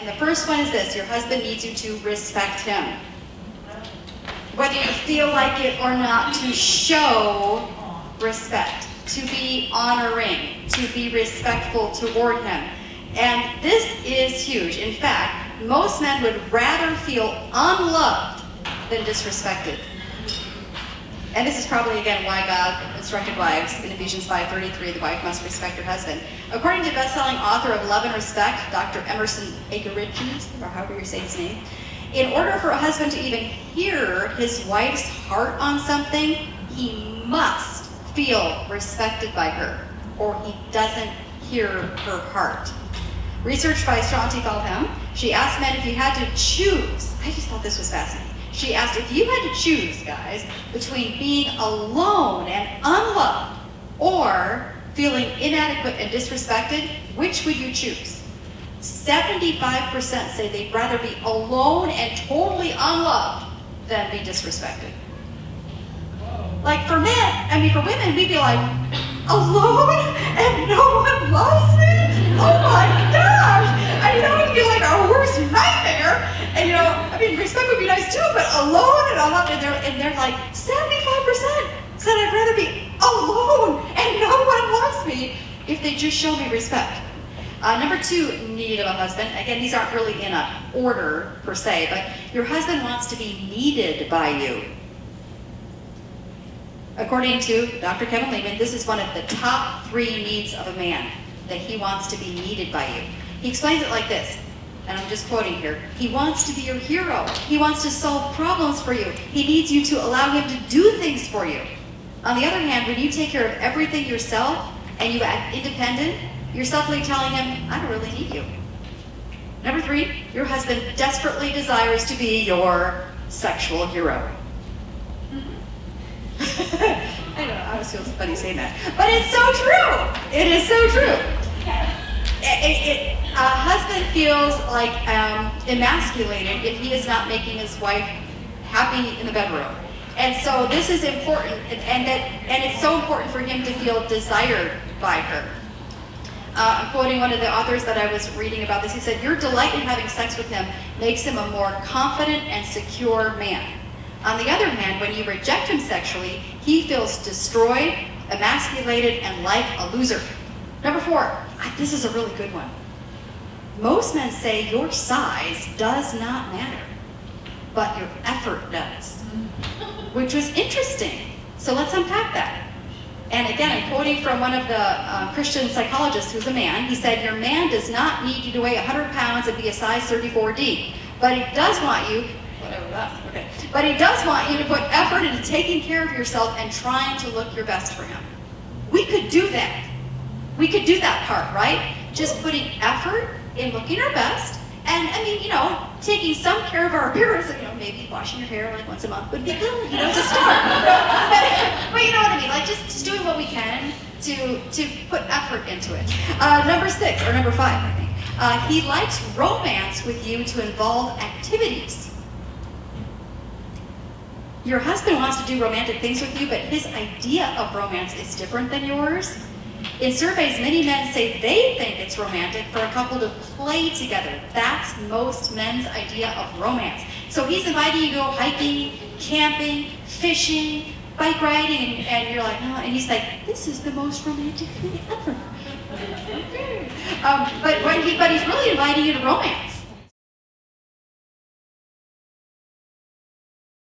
And the first one is this: your husband needs you to respect him. Whether you feel like it or not, to show respect, to be honoring, to be respectful toward him. And this is huge. In fact, most men would rather feel unloved than disrespected. And this is probably, again, why God instructed wives in Ephesians 5:33, the wife must respect her husband. According to best-selling author of Love and Respect, Dr. Emerson Eggerichs, or however you say his name, in order for a husband to even hear his wife's heart on something, he must feel respected by her, or he doesn't hear her heart. Research by Shanti Falham, she asked men if you had to choose. I just thought this was fascinating. She asked if you had to choose, guys, between being alone and unloved or feeling inadequate and disrespected, which would you choose? 75% say they'd rather be alone and totally unloved than be disrespected. Like for men, I mean for women, we'd be like, alone and no one loves me? Oh my gosh! I mean, that would be like our worst nightmare. And you know, I mean, respect would be nice too, but alone and unloved, and they're like, 75% said I'd rather be alone and no one loves me if they just show me respect. Number 2 need of a husband. Again, these aren't really in an order per se, but your husband wants to be needed by you. According to Dr. Kevin Leman, this is one of the top 3 needs of a man, that he wants to be needed by you. He explains it like this, and I'm just quoting here. He wants to be your hero. He wants to solve problems for you. He needs you to allow him to do things for you. On the other hand, when you take care of everything yourself and you act independent, you're subtly telling him, I don't really need you. Number 3, your husband desperately desires to be your sexual hero. I know, I always feel funny saying that. But it's so true. It is so true. A husband feels like emasculated if he is not making his wife happy in the bedroom. And so this is important, and it's so important for him to feel desired by her. I'm quoting one of the authors that I was reading about this. He said, your delight in having sex with him makes him a more confident and secure man. On the other hand, when you reject him sexually, he feels destroyed, emasculated, and like a loser. Number 4, this is a really good one. Most men say your size does not matter, but your effort does, which was interesting. So let's unpack that. And again, I'm quoting from one of the Christian psychologists who's a man. He said, your man does not need you to weigh 100 pounds and be a size 34D, but he does want you, whatever that, okay. But he does want you to put effort into taking care of yourself and trying to look your best for him. We could do that. We could do that part, right? Just putting effort in looking our best, and I mean, you know, taking some care of our appearance, you know, maybe washing your hair like once a month would be good, you know, to start. but you know what I mean, like just doing what we can to put effort into it. Number 6, or number 5, I think. He likes romance with you to involve activities. Your husband wants to do romantic things with you, but his idea of romance is different than yours. In surveys, many men say they think it's romantic for a couple to play together. That's most men's idea of romance. So he's inviting you to go hiking, camping, fishing, bike riding, and you're like, oh, and he's like, this is the most romantic thing ever. But he's really inviting you to romance.